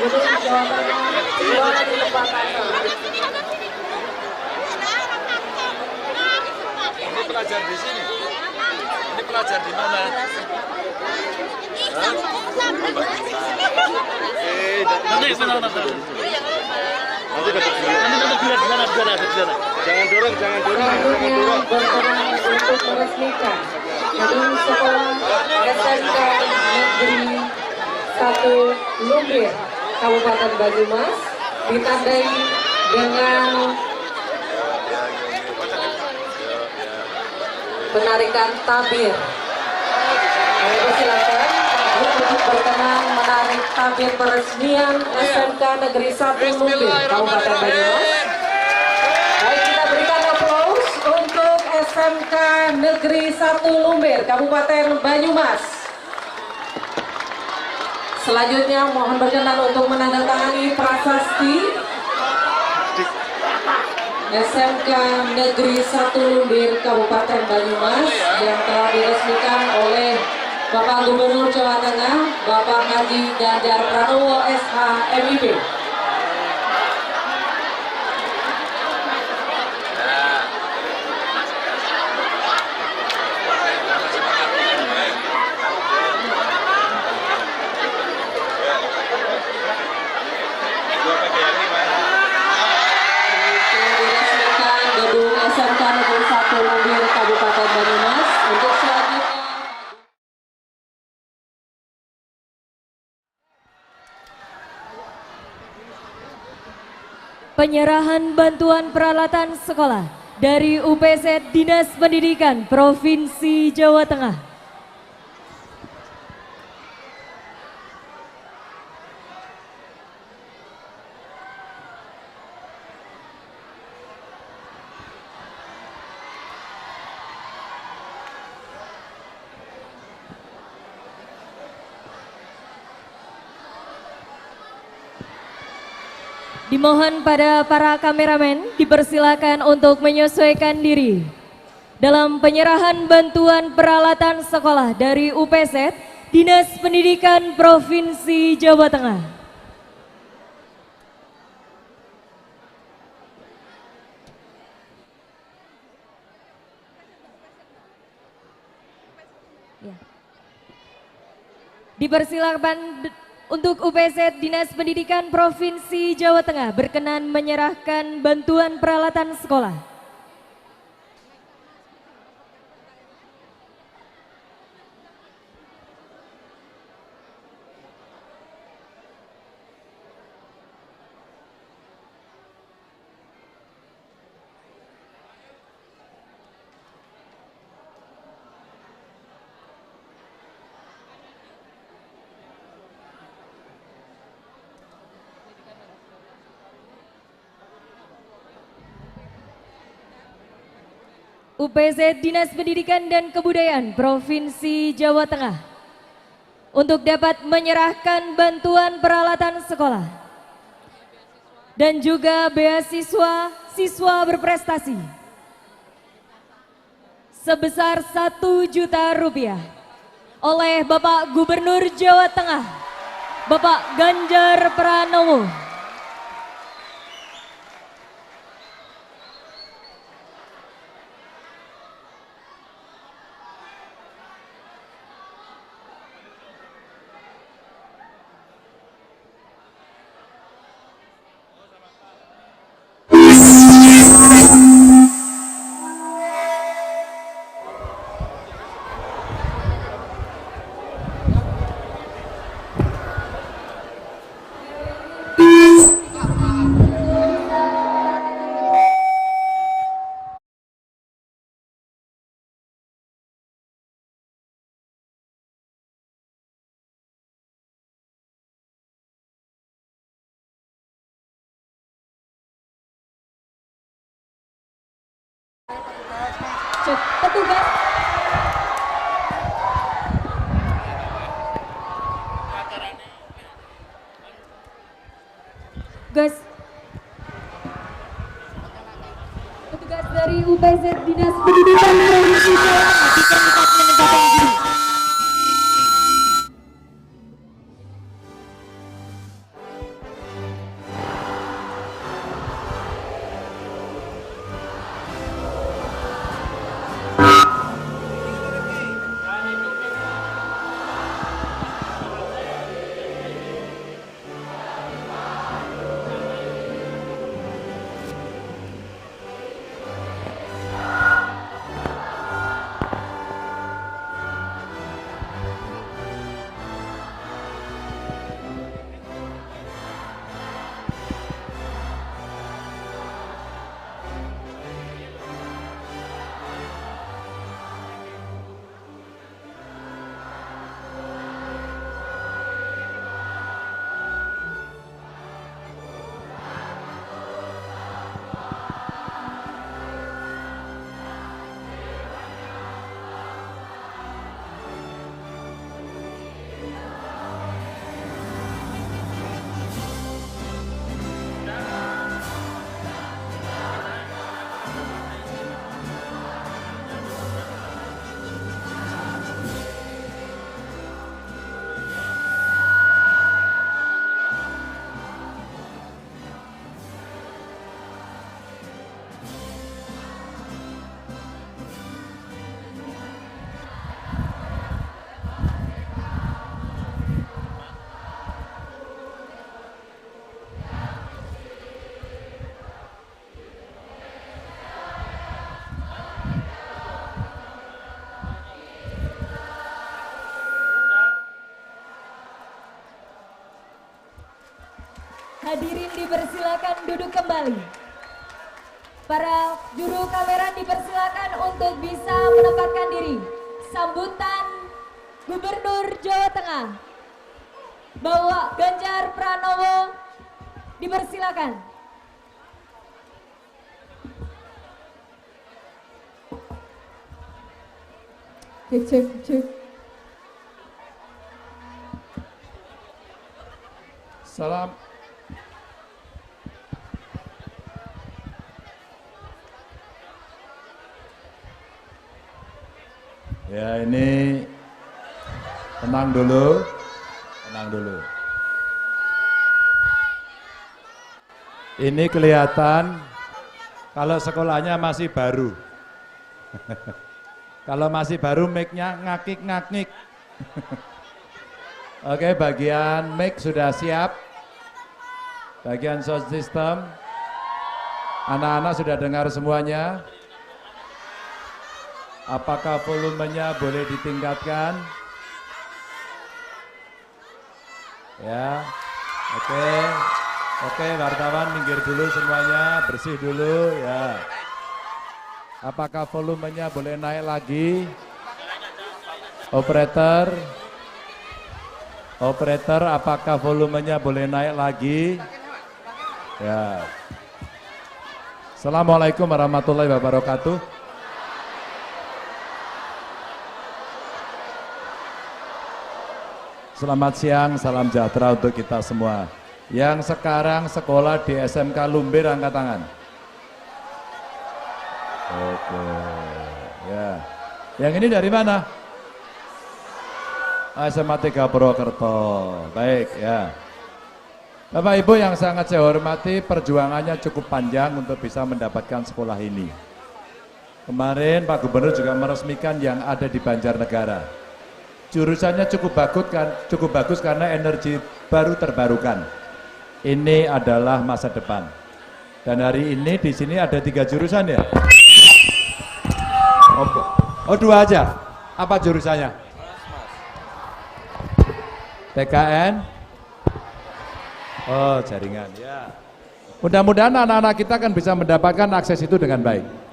Gubernur Jawa Tengah Iwan Lepakasa. Ini pelajar di sini. Ini pelajar di mana? Nanti dapat jangan dorong, jangan dorong. Berkenan untuk meresmikan gedung sekolah SMK Negeri 1 Lumbir, Kabupaten Banyumas, ditandai dengan penarikan tabir. Silakan untuk berkenan menarik tabir peresmian SMK Negeri 1 Lumbir, Kabupaten Banyumas. Baik, kita berikan aplaus untuk SMK Negeri 1 Lumbir, Kabupaten Banyumas. Selanjutnya mohon berkenan untuk menandatangani prasasti SMK Negeri 1 Lumbir, Kabupaten Banyumas yang telah diresmikan oleh Bapak Gubernur Jawa Tengah, Bapak Haji Ganjar Pranowo SH MIP. SMK Negeri 1 Lumbir, Kabupaten Banyumas. Untuk selanjutnya penyerahan bantuan peralatan sekolah dari UPZ Dinas Pendidikan Provinsi Jawa Tengah. Dimohon pada para kameramen dipersilakan untuk menyesuaikan diri dalam penyerahan bantuan peralatan sekolah dari UPZ Dinas Pendidikan Provinsi Jawa Tengah. Dipersilakan untuk UPZ Dinas Pendidikan Provinsi Jawa Tengah berkenan menyerahkan bantuan peralatan sekolah. UPZ Dinas Pendidikan dan Kebudayaan Provinsi Jawa Tengah untuk dapat menyerahkan bantuan peralatan sekolah dan juga beasiswa siswa berprestasi sebesar Rp1.000.000 oleh Bapak Gubernur Jawa Tengah, Bapak Ganjar Pranowo. Petugas petugas dari UPZ Dinas Pendidikan Provinsi Jawa Tengah menempatkan diri. Hadirin dipersilakan duduk kembali. Para juru kamera dipersilakan untuk bisa menempatkan diri. Sambutan Gubernur Jawa Tengah, Bapak Ganjar Pranowo, dipersilakan. Cek, cek. Salam. Ya, ini tenang dulu, tenang dulu. Ini kelihatan kalau sekolahnya masih baru. Kalau masih baru mic-nya ngakik-ngakik. Oke, bagian mic sudah siap. Bagian sound system. Anak-anak sudah dengar semuanya. Apakah volumenya boleh ditingkatkan? Ya, oke. Oke, wartawan minggir dulu semuanya, bersih dulu ya. Apakah volumenya boleh naik lagi? Operator, apakah volumenya boleh naik lagi? Ya. Assalamualaikum warahmatullahi wabarakatuh. Selamat siang, salam sejahtera untuk kita semua. Yang sekarang sekolah di SMK Lumbir, angkat tangan. Oke, ya. Yang ini dari mana? SMA 3 Purwokerto. Baik, ya. Bapak Ibu yang sangat saya hormati, perjuangannya cukup panjang untuk bisa mendapatkan sekolah ini. Kemarin Pak Gubernur juga meresmikan yang ada di Banjarnegara. Jurusannya cukup bagus karena energi baru terbarukan. Ini adalah masa depan. Dan hari ini di sini ada 3 jurusan ya? Oh 2 aja. Apa jurusannya? TKN? Oh jaringan ya. Mudah-mudahan anak-anak kita kan bisa mendapatkan akses itu dengan baik.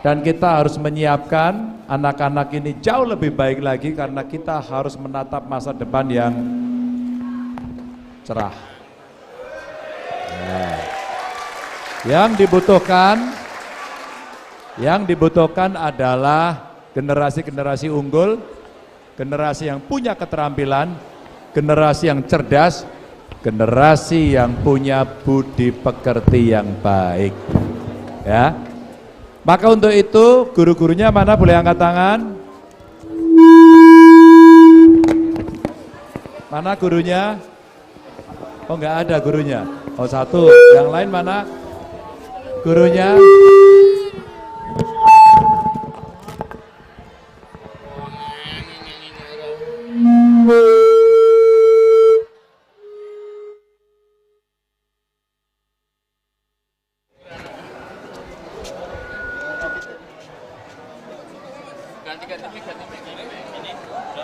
Dan kita harus menyiapkan anak-anak ini jauh lebih baik lagi karena kita harus menatap masa depan yang cerah. Ya. Yang dibutuhkan adalah generasi-generasi unggul, generasi yang punya keterampilan, generasi yang cerdas, generasi yang punya budi pekerti yang baik. Ya. Maka untuk itu guru-gurunya mana, boleh angkat tangan? Mana gurunya? Oh enggak ada gurunya. Oh 1. Yang lain mana? Gurunya?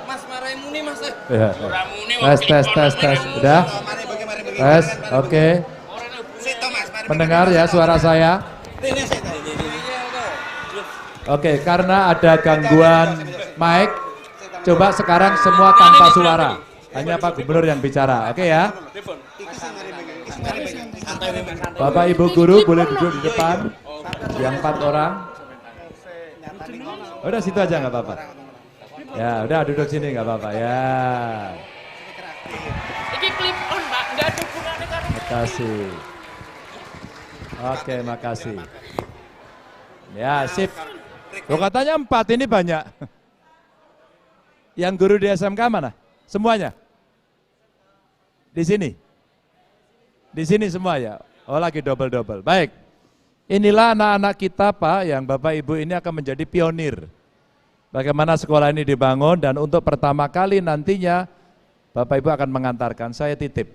Mas marahin Muni mas. Ya. Tes. Udah? Tes, oke. Mendengar ya suara saya? Oke, karena ada gangguan mic, coba sekarang semua tanpa suara. Hanya Pak Gubernur yang bicara, oke ya? Bapak Ibu guru boleh duduk di depan, yang 4 orang. Udah situ aja nggak apa-apa. Ya, udah duduk sini nggak apa-apa ya. Ini clip on Pak, nggak ada hubungannya karo. Makasih. Oke, makasih. Ya, sip. Loh katanya 4, ini banyak. Yang guru di SMK mana? Semuanya? Di sini? Di sini semua ya? Oh lagi double-double. Baik. Inilah anak-anak kita Pak, yang Bapak Ibu ini akan menjadi pionir. Bagaimana sekolah ini dibangun dan untuk pertama kali nantinya Bapak Ibu akan mengantarkan, saya titip.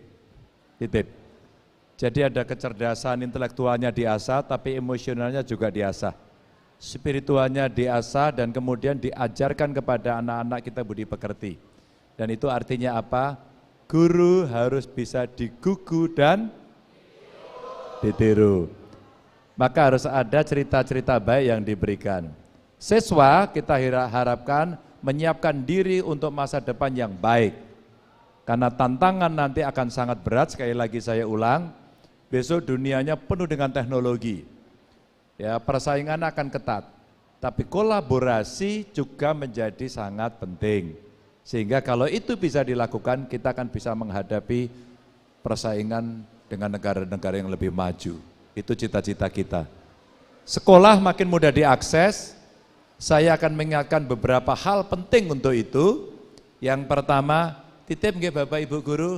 Jadi ada kecerdasan intelektualnya diasah, tapi emosionalnya juga diasah. Spiritualnya diasah dan kemudian diajarkan kepada anak-anak kita budi pekerti. Dan itu artinya apa? Guru harus bisa digugu dan ditiru. Maka harus ada cerita-cerita baik yang diberikan. Siswa kita harapkan menyiapkan diri untuk masa depan yang baik. Karena tantangan nanti akan sangat berat, sekali lagi saya ulang, besok dunianya penuh dengan teknologi. Ya, persaingan akan ketat, tapi kolaborasi juga menjadi sangat penting. Sehingga kalau itu bisa dilakukan, kita akan bisa menghadapi persaingan dengan negara-negara yang lebih maju. Itu cita-cita kita. Sekolah makin mudah diakses, saya akan mengingatkan beberapa hal penting untuk itu. Yang pertama, titip nggih Bapak Ibu Guru,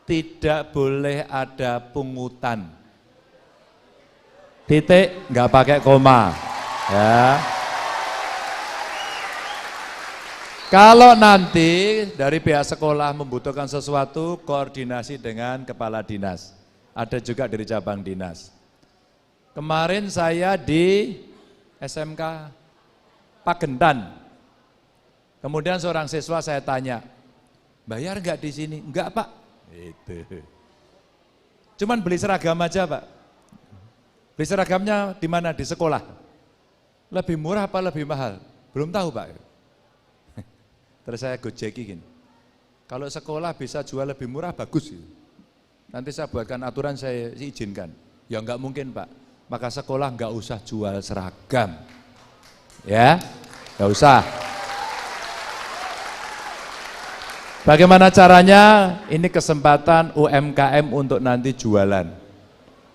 tidak boleh ada pungutan. Titik, nggak pakai koma. Ya. Kalau nanti dari pihak sekolah membutuhkan sesuatu, koordinasi dengan kepala dinas. Ada juga dari cabang dinas. Kemarin saya di SMK Pagentan. Kemudian seorang siswa saya tanya, bayar nggak di sini? Enggak Pak. Itu. Cuman beli seragam aja Pak. Beli seragamnya di mana? Di sekolah. Lebih murah apa lebih mahal? Belum tahu Pak. Terus saya gojekin, kalau sekolah bisa jual lebih murah bagus. Nanti saya buatkan aturan, saya izinkan. Ya enggak mungkin Pak, maka sekolah enggak usah jual seragam. Ya, enggak usah. Bagaimana caranya? Ini kesempatan UMKM untuk nanti jualan.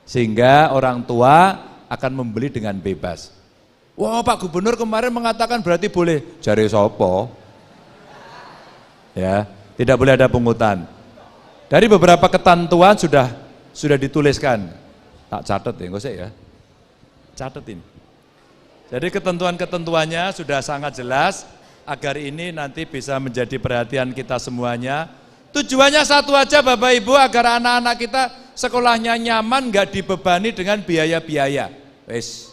Sehingga orang tua akan membeli dengan bebas. Wah Pak Gubernur kemarin mengatakan berarti boleh. Jare sopo? Ya, tidak boleh ada pungutan. Dari beberapa ketentuan sudah dituliskan. Tak catat ya, enggak usah ya. Catat ini. Jadi ketentuan-ketentuannya sudah sangat jelas agar ini nanti bisa menjadi perhatian kita semuanya. Tujuannya satu aja Bapak Ibu, agar anak-anak kita sekolahnya nyaman, enggak dibebani dengan biaya-biaya. Wes.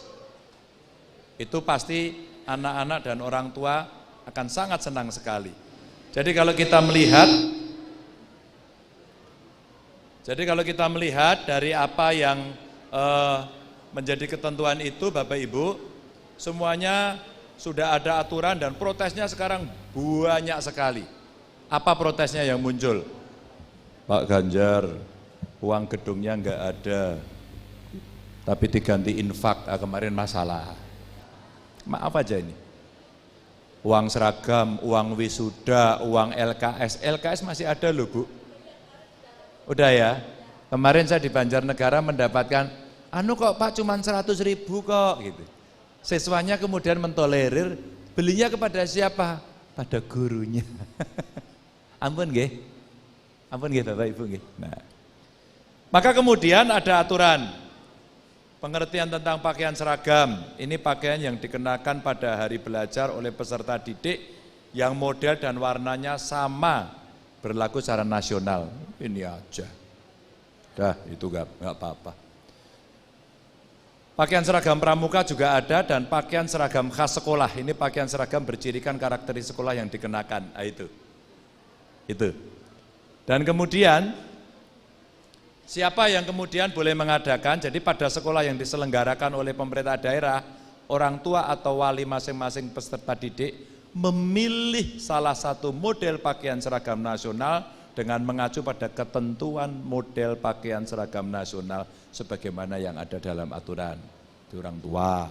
Itu pasti anak-anak dan orang tua akan sangat senang sekali. Jadi kalau kita melihat dari apa yang menjadi ketentuan itu Bapak Ibu, semuanya sudah ada aturan dan protesnya sekarang banyak sekali. Apa protesnya yang muncul? Pak Ganjar, uang gedungnya enggak ada, tapi diganti infak, kemarin masalah. Maaf aja ini. Uang seragam, uang wisuda, uang LKS. LKS masih ada loh Bu. Udah ya, kemarin saya di Banjarnegara mendapatkan, anu kok Pak cuma 100.000 kok gitu. Siswanya kemudian mentolerir, belinya kepada siapa? Pada gurunya. Ampun nggih? Ampun nggih Bapak Ibu nggih? Nah. Maka kemudian ada aturan. Pengertian tentang pakaian seragam, ini pakaian yang dikenakan pada hari belajar oleh peserta didik yang model dan warnanya sama, berlaku secara nasional. Ini aja. Dah, itu enggak apa-apa. Pakaian seragam pramuka juga ada dan pakaian seragam khas sekolah. Ini pakaian seragam bercirikan karakteristik sekolah yang dikenakan. Nah, itu. Dan kemudian siapa yang kemudian boleh mengadakan? Jadi pada sekolah yang diselenggarakan oleh pemerintah daerah, orang tua atau wali masing-masing peserta didik memilih salah satu model pakaian seragam nasional dengan mengacu pada ketentuan model pakaian seragam nasional sebagaimana yang ada dalam aturan. Itu orang tua.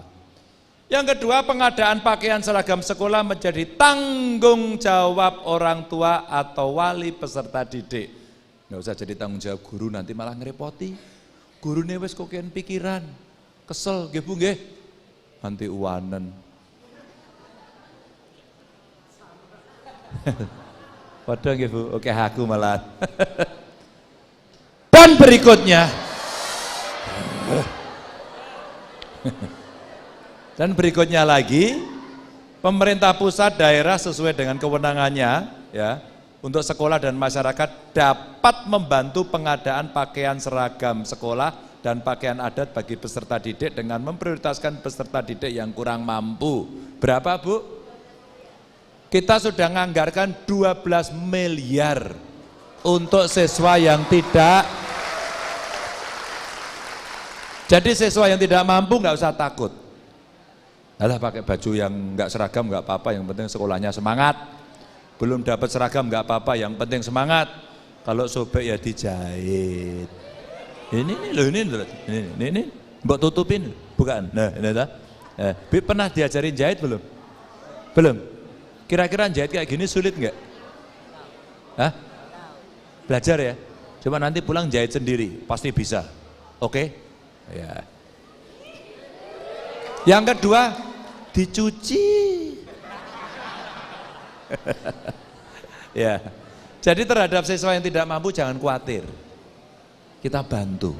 Yang kedua, pengadaan pakaian seragam sekolah menjadi tanggung jawab orang tua atau wali peserta didik. Nggak usah jadi tanggung jawab guru, nanti malah ngerepoti. Guru ini wis kokean pikiran, kesel, nggih Bu nggih. Nanti uwanen. Padahal nggih Bu, oke aku malah. Dan berikutnya lagi, pemerintah pusat daerah sesuai dengan kewenangannya, ya. Untuk sekolah dan masyarakat dapat membantu pengadaan pakaian seragam sekolah dan pakaian adat bagi peserta didik dengan memprioritaskan peserta didik yang kurang mampu. Berapa Bu? Kita sudah menganggarkan 12 miliar untuk siswa yang tidak. Jadi siswa yang tidak mampu nggak usah takut. Alah pakai baju yang nggak seragam nggak apa-apa, yang penting sekolahnya semangat. Belum dapat seragam nggak apa-apa, yang penting semangat. Kalau sobek ya dijahit. Ini, mbok tutupin, bukan? Nah, ini dah. Pernah diajarin jahit belum? Belum. Kira-kira jahit kayak gini sulit nggak? Hah? Belajar ya. Coba nanti pulang jahit sendiri, pasti bisa. Oke? Ya. Yang kedua, dicuci. Ya. Jadi terhadap siswa yang tidak mampu jangan khawatir. Kita bantu.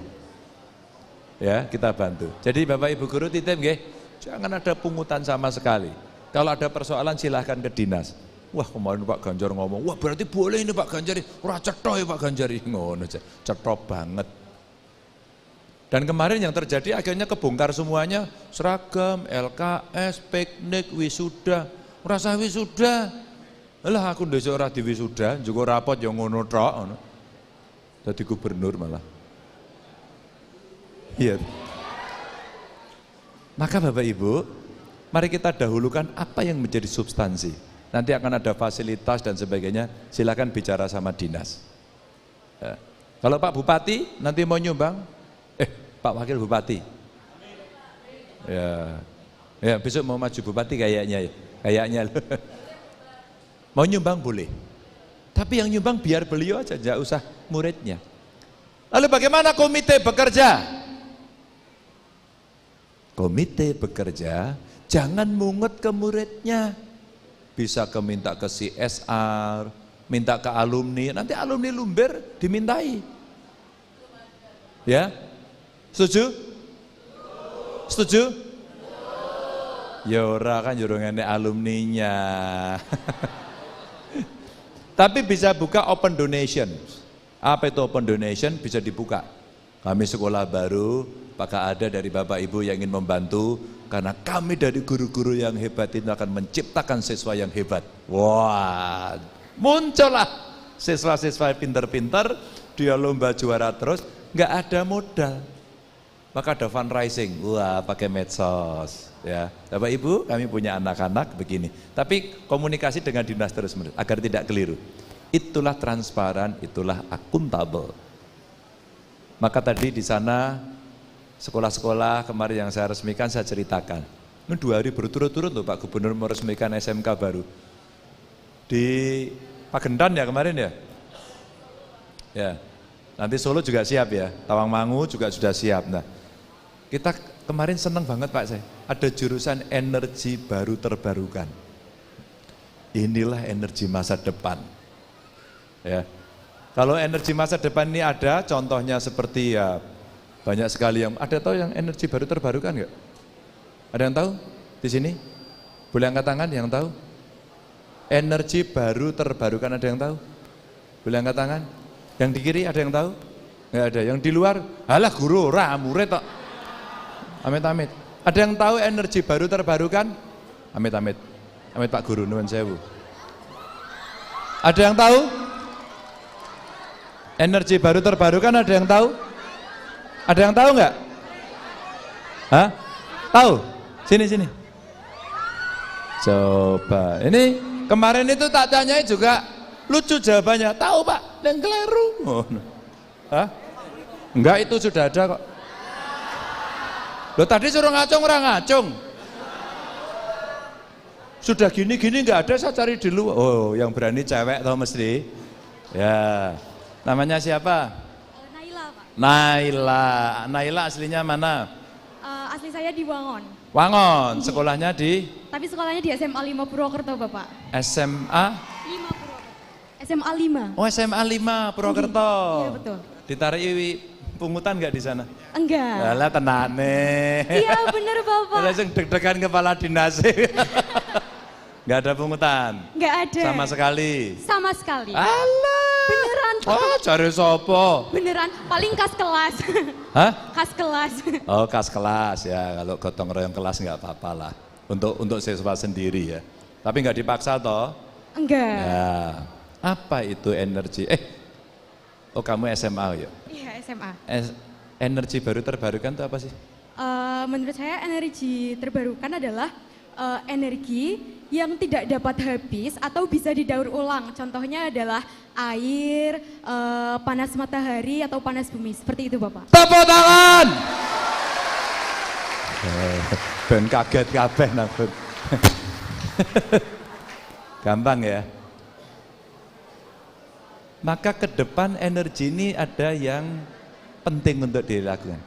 Ya, kita bantu. Jadi Bapak Ibu guru titip nggih, jangan ada pungutan sama sekali. Kalau ada persoalan silahkan ke dinas. Wah, kemarin Pak Ganjar ngomong, wah berarti boleh ini Pak Ganjar, ora cetha ya Pak Ganjar, ngono cetha banget. Dan kemarin yang terjadi akhirnya kebongkar semuanya, seragam, LKS, piknik, wisuda, rasa wisuda. Lah aku ndesuk ora di wisuda, juga rapot yang ngono tok ngono. Dadi gubernur malah. Iya. Maka Bapak Ibu, mari kita dahulukan apa yang menjadi substansi. Nanti akan ada fasilitas dan sebagainya, silakan bicara sama dinas. Ya. Kalau Pak Bupati nanti mau nyumbang, Pak Wakil Bupati. Ya. Ya, besok mau maju Bupati kayaknya ya. Kayaknya. Mau nyumbang boleh. Tapi yang nyumbang biar beliau aja, enggak usah muridnya. Lalu bagaimana komite bekerja? Komite bekerja, jangan mungut ke muridnya. Bisa minta ke CSR, minta ke alumni, nanti alumni Lumber dimintai. Ya? Setuju? Setuju? Ya ora kan jorongane alumninya. Tapi bisa buka open donation. Apa itu open donation? Bisa dibuka. Kami sekolah baru, apakah ada dari Bapak Ibu yang ingin membantu? Karena kami dari guru-guru yang hebat itu akan menciptakan siswa yang hebat. Wah, muncullah siswa-siswa pinter-pinter, dia lomba juara terus, nggak ada modal. Maka ada fundraising, wah pakai medsos. Ya, Bapak Ibu, kami punya anak-anak begini. Tapi komunikasi dengan dinas terus-menerus agar tidak keliru. Itulah transparan, itulah akuntabel. Maka tadi di sana sekolah-sekolah kemarin yang saya resmikan saya ceritakan. Ini 2 hari berturut-turut loh Pak Gubernur meresmikan SMK baru. Di Pagendan ya kemarin ya? Ya, nanti Solo juga siap ya, Tawangmangu juga sudah siap. Nah, kita kemarin senang banget Pak saya, ada jurusan energi baru terbarukan. Inilah energi masa depan. Ya, kalau energi masa depan ini ada, contohnya seperti ya, banyak sekali yang, ada tahu yang energi baru terbarukan enggak? Ada yang tahu di sini? Boleh angkat tangan yang tahu? Energi baru terbarukan ada yang tahu? Boleh angkat tangan? Yang di kiri ada yang tahu? Enggak ada. Yang di luar, halah guru, murid tok. Amit-amit. Ada yang tahu energi baru terbarukan? Amit-amit. Amit Pak Guru, nuwun sewu. Ada yang tahu? Energi baru terbarukan ada yang tahu? Ada yang tahu nggak? Hah? Tahu? Sini. Coba. Ini kemarin itu tak tanyai juga lucu jawabannya. Tahu Pak? Yang keliru. Oh. Hah? Enggak, itu sudah ada kok. Loh tadi suruh ngacung orang ngacung. Sudah gini enggak ada, saya cari di luar. Oh, yang berani cewek tau mesti. Ya. Namanya siapa? Naila, Pak. Naila aslinya mana? Asli saya di Wangon. Wangon, sekolahnya di? Tapi sekolahnya di SMA 5 Purwokerto, Bapak. SMA? 5 Purwokerto. SMA 5. Oh, SMA 5 Purwokerto. Iya, betul. Ditarik pungutan nggak di sana? Enggak. Alah tenane. Iya, bener Bapak. Langsung deg-degan kepala dinas. Nggak ada pungutan? Nggak ada. Sama sekali? Sama sekali. Alah. Beneran, Pak. Oh, cari sopo? Beneran, paling kas kelas. Hah? Kas kelas. Oh, kas kelas ya. Kalau gotong royong kelas nggak apa-apa lah. Untuk siswa sendiri ya. Tapi nggak dipaksa toh? Enggak. Ya. Apa itu energi? Oh kamu SMA ya? Iya, SMA. Energi baru terbarukan itu apa sih? Menurut saya energi terbarukan adalah energi yang tidak dapat habis atau bisa didaur ulang. Contohnya adalah air, panas matahari atau panas bumi. Seperti itu Bapak. Tepuk tangan! Ben kaget kabeh nabut. Gampang ya. Maka ke depan energi ini ada yang penting untuk dilakukan.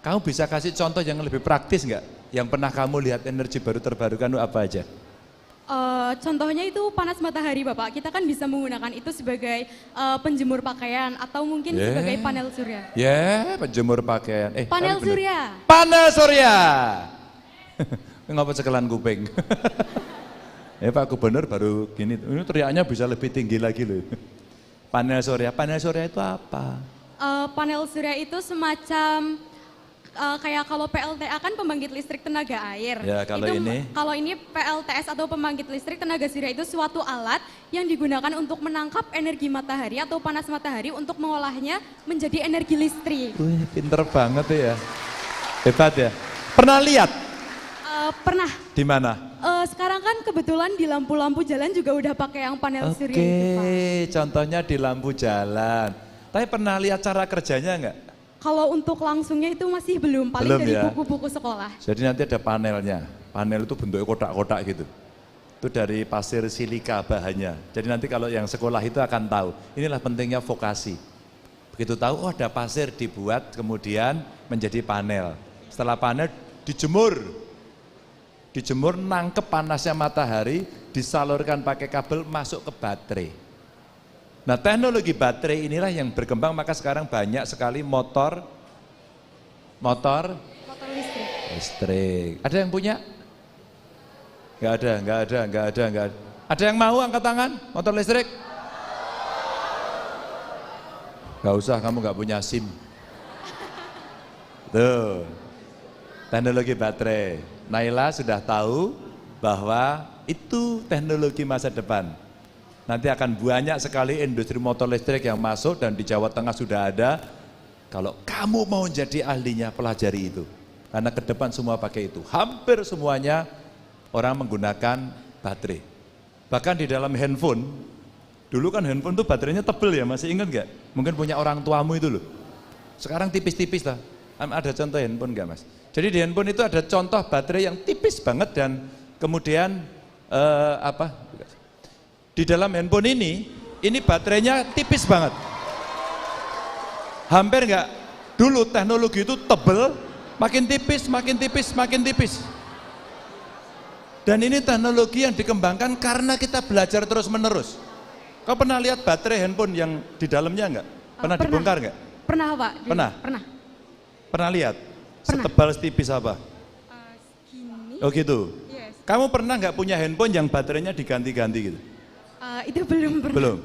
Kamu bisa kasih contoh yang lebih praktis nggak? Yang pernah kamu lihat energi baru terbarukan itu apa aja? Contohnya itu panas matahari Bapak. Kita kan bisa menggunakan itu sebagai penjemur pakaian atau mungkin sebagai panel surya. Penjemur pakaian. Panel tapi bener. surya. Panel surya. Ngapa cekelan kuping? Pak Gubernur baru gini, ini teriaknya bisa lebih tinggi lagi loh. Panel surya itu apa? Panel surya itu semacam kayak kalau PLTA kan pembangkit listrik tenaga air. Ya, kalau ini PLTS atau pembangkit listrik tenaga surya itu suatu alat yang digunakan untuk menangkap energi matahari atau panas matahari untuk mengolahnya menjadi energi listrik. Wih, pinter banget ya. Hebat ya. Pernah lihat? Pernah. Di mana? Sekarang kan kebetulan di lampu-lampu jalan juga udah pakai yang panel surya itu, Pak. Oke, contohnya di lampu jalan. Tapi pernah lihat cara kerjanya enggak? Kalau untuk langsungnya itu masih belum, paling Belum dari ya? buku-buku sekolah. Jadi nanti ada panelnya. Panel itu bentuknya kotak-kotak gitu. Itu dari pasir silika bahannya. Jadi nanti kalau yang sekolah itu akan tahu. Inilah pentingnya vokasi. Begitu tahu, oh ada pasir dibuat kemudian menjadi panel. Setelah panel dijemur. Dijemur nangkep panasnya matahari, disalurkan pakai kabel masuk ke baterai. Nah teknologi baterai inilah yang berkembang, maka sekarang banyak sekali motor listrik. Ada yang punya? Enggak ada. Ada yang mau angkat tangan motor listrik? Enggak usah, kamu enggak punya SIM. Tuh, teknologi baterai. Naila sudah tahu bahwa itu teknologi masa depan. Nanti akan banyak sekali industri motor listrik yang masuk dan di Jawa Tengah sudah ada. Kalau kamu mau jadi ahlinya, pelajari itu. Karena ke depan semua pakai itu. Hampir semuanya orang menggunakan baterai. Bahkan di dalam handphone, dulu kan handphone tuh baterainya tebel ya, masih ingat nggak? Mungkin punya orang tuamu itu loh. Sekarang tipis-tipis lah. Ada contoh handphone nggak Mas? Jadi di handphone itu ada contoh baterai yang tipis banget dan kemudian di dalam handphone ini baterainya tipis banget. Hampir enggak. Dulu teknologi itu tebel, makin tipis. Dan ini teknologi yang dikembangkan karena kita belajar terus menerus. Kau pernah lihat baterai handphone yang di dalamnya enggak? Pernah dibongkar enggak? Pernah Pak. Pernah? Pernah Lihat? Pernah. Setebal setipis apa? Segini. Oh gitu? Yes. Kamu pernah nggak punya handphone yang baterainya diganti-ganti gitu? Itu belum pernah. Belum?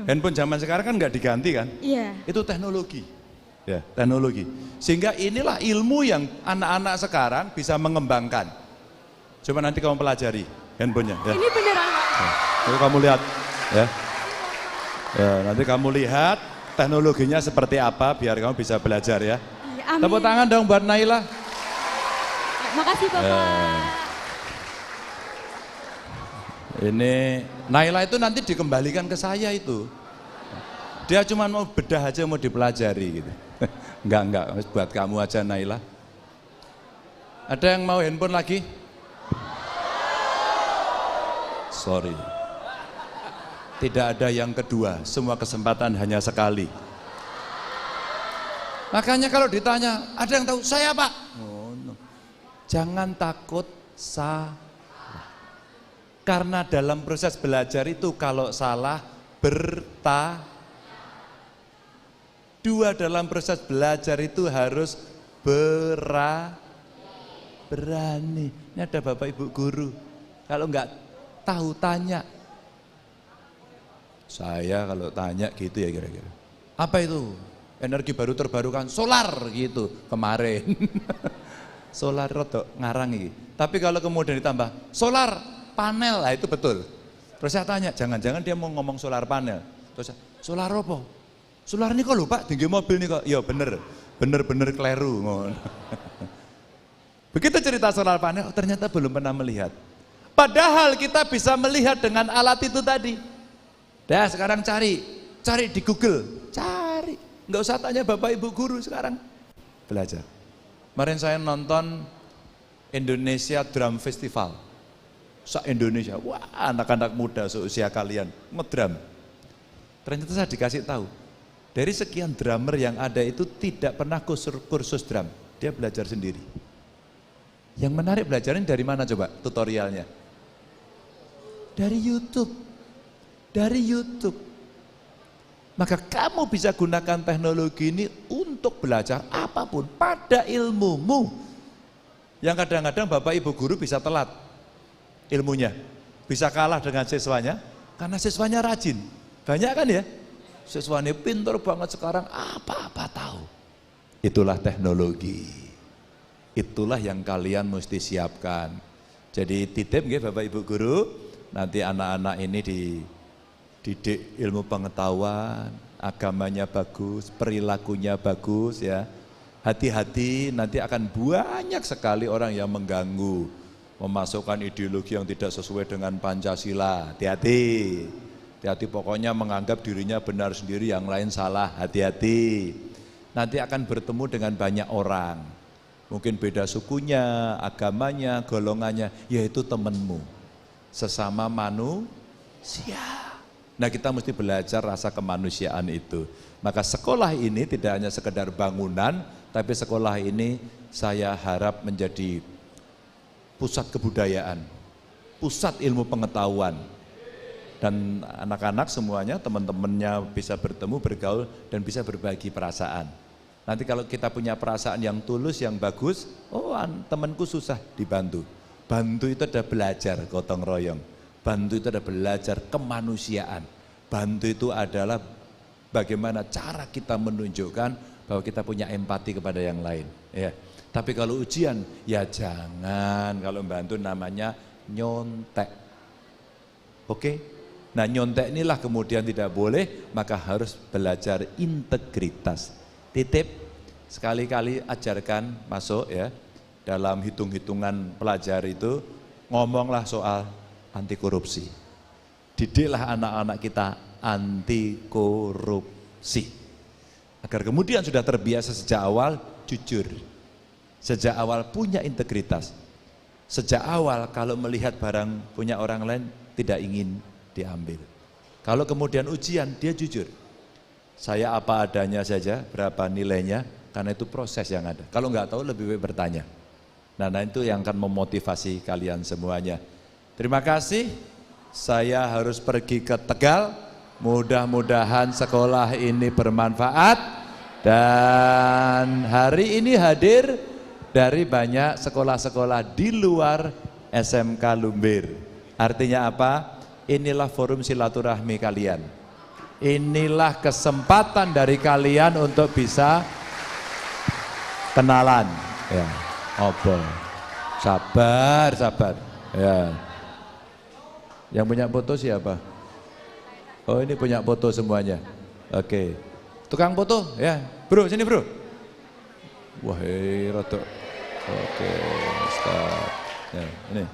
Handphone zaman sekarang kan nggak diganti kan? Iya. Itu teknologi. Ya, teknologi. Sehingga inilah ilmu yang anak-anak sekarang bisa mengembangkan. Coba nanti kamu pelajari handphonenya. Ya. Ini beneran Pak. Nanti kamu lihat. Ya. Nanti kamu lihat teknologinya seperti apa biar kamu bisa belajar ya. Iya, amin. Tepuk tangan dong buat Naila. Ya, makasih Bapak. Ini Naila itu nanti dikembalikan ke saya itu. Dia cuma mau bedah aja, mau dipelajari gitu. Enggak, buat kamu aja Naila. Ada yang mau handphone lagi? Sorry. Tidak ada yang kedua, semua kesempatan hanya sekali. Makanya kalau ditanya, ada yang tahu saya Pak? Oh, no. Jangan takut salah. Karena dalam proses belajar itu kalau salah Dua, dalam proses belajar itu harus berani. Ini ada Bapak Ibu guru. Kalau enggak tahu tanya. Saya kalau tanya gitu ya kira-kira. Apa itu? Energi baru terbarukan, solar gitu kemarin. Solar rodok ngarang ini. Tapi kalau kemudian ditambah solar panel, lah itu betul. Terus saya tanya, jangan-jangan dia mau ngomong solar panel. Terus saya, solar apa? Sular nih kok lho Pak, tinggi mobil nih kok. Ya bener kleru. Ngono. Begitu cerita solar panel, oh, ternyata belum pernah melihat. Padahal kita bisa melihat dengan alat itu tadi. Dah sekarang cari di Google, cari. Nggak usah tanya Bapak Ibu guru sekarang. Belajar. Kemarin saya nonton Indonesia Drum Festival. Se-Indonesia, wah anak-anak muda seusia kalian, ngedrum. Ternyata saya dikasih tahu, dari sekian drummer yang ada itu tidak pernah kursus drum, dia belajar sendiri. Yang menarik belajarnya dari mana coba tutorialnya? Dari YouTube. Maka kamu bisa gunakan teknologi ini untuk belajar apapun pada ilmumu. Yang kadang-kadang Bapak Ibu guru bisa telat ilmunya, bisa kalah dengan siswanya karena siswanya rajin. Banyak kan ya? Siswanya pintar banget sekarang, apa-apa tahu. Itulah teknologi. Itulah yang kalian mesti siapkan. Jadi titip nggih Bapak Ibu guru, nanti anak-anak ini dididik ilmu pengetahuan, agamanya bagus, perilakunya bagus ya. Hati-hati, nanti akan banyak sekali orang yang mengganggu, memasukkan ideologi yang tidak sesuai dengan Pancasila. Hati-hati pokoknya menganggap dirinya benar sendiri, yang lain salah. Hati-hati. Nanti akan bertemu dengan banyak orang. Mungkin beda sukunya, agamanya, golongannya, yaitu temanmu. Sesama manusia. Nah kita mesti belajar rasa kemanusiaan itu. Maka sekolah ini tidak hanya sekedar bangunan, tapi sekolah ini saya harap menjadi pusat kebudayaan, pusat ilmu pengetahuan. Dan anak-anak semuanya, teman-temannya bisa bertemu, bergaul, dan bisa berbagi perasaan. Nanti kalau kita punya perasaan yang tulus, yang bagus, oh temanku susah dibantu. Bantu itu ada belajar gotong royong. Bantu itu ada belajar kemanusiaan. Bantu itu adalah bagaimana cara kita menunjukkan bahwa kita punya empati kepada yang lain. Ya. Tapi kalau ujian, ya jangan. Kalau bantu namanya nyontek. Oke? Nah nyontek inilah kemudian tidak boleh, maka harus belajar integritas. Titip, sekali-kali ajarkan masuk ya, dalam hitung-hitungan pelajar itu, ngomonglah soal anti korupsi. Didiklah anak-anak kita anti korupsi. Agar kemudian sudah terbiasa sejak awal jujur. Sejak awal punya integritas. Sejak awal kalau melihat barang punya orang lain tidak ingin diambil. Kalau kemudian ujian dia jujur. Saya apa adanya saja, berapa nilainya, karena itu proses yang ada. Kalau nggak tahu lebih baik bertanya. Nah itu yang akan memotivasi kalian semuanya. Terima kasih, saya harus pergi ke Tegal. Mudah-mudahan sekolah ini bermanfaat. Dan hari ini hadir dari banyak sekolah-sekolah di luar SMK Lumbir. Artinya apa? Inilah forum silaturahmi kalian. Inilah kesempatan dari kalian untuk bisa kenalan. Ya, ngobrol. Sabar. Ya. Yang punya foto siapa? Oh ini punya foto semuanya. Oke. Tukang foto ya. Bro, sini bro. Wah, rotok. Oke, stop. Ya, ini.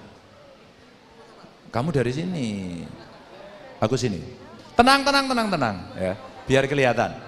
Kamu dari sini. Aku sini. Tenang ya. Biar kelihatan.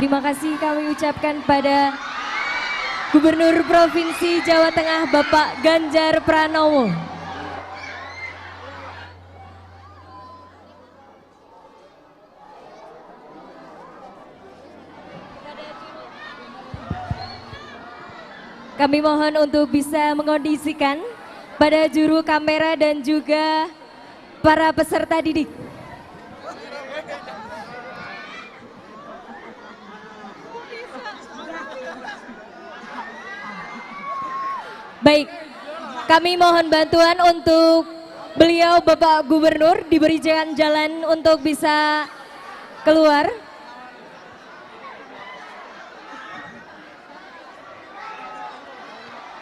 terima kasih kami ucapkan pada Gubernur Provinsi Jawa Tengah Bapak Ganjar Pranowo. Kami mohon untuk bisa mengondisikan pada juru kamera dan juga para peserta didik. Baik, kami mohon bantuan untuk beliau Bapak Gubernur diberikan jalan untuk bisa keluar.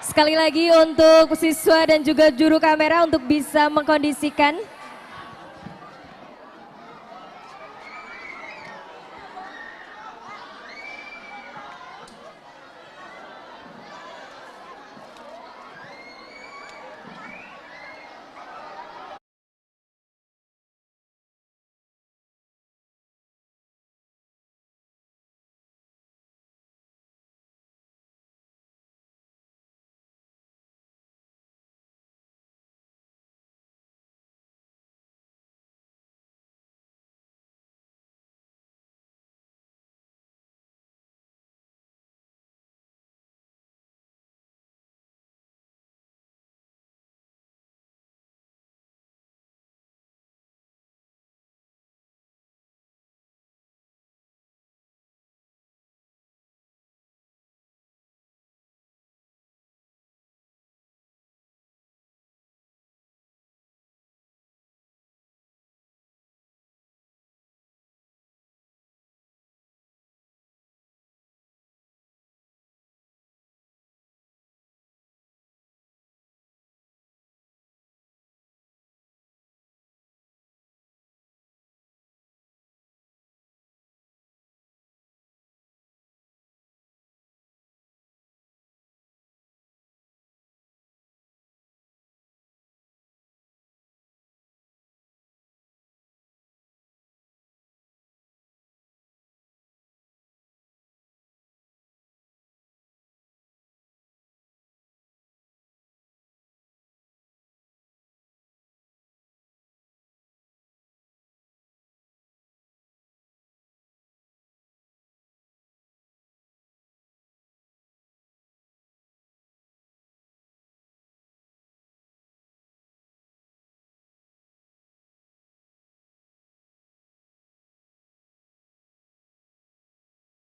Sekali lagi untuk siswa dan juga juru kamera untuk bisa mengkondisikan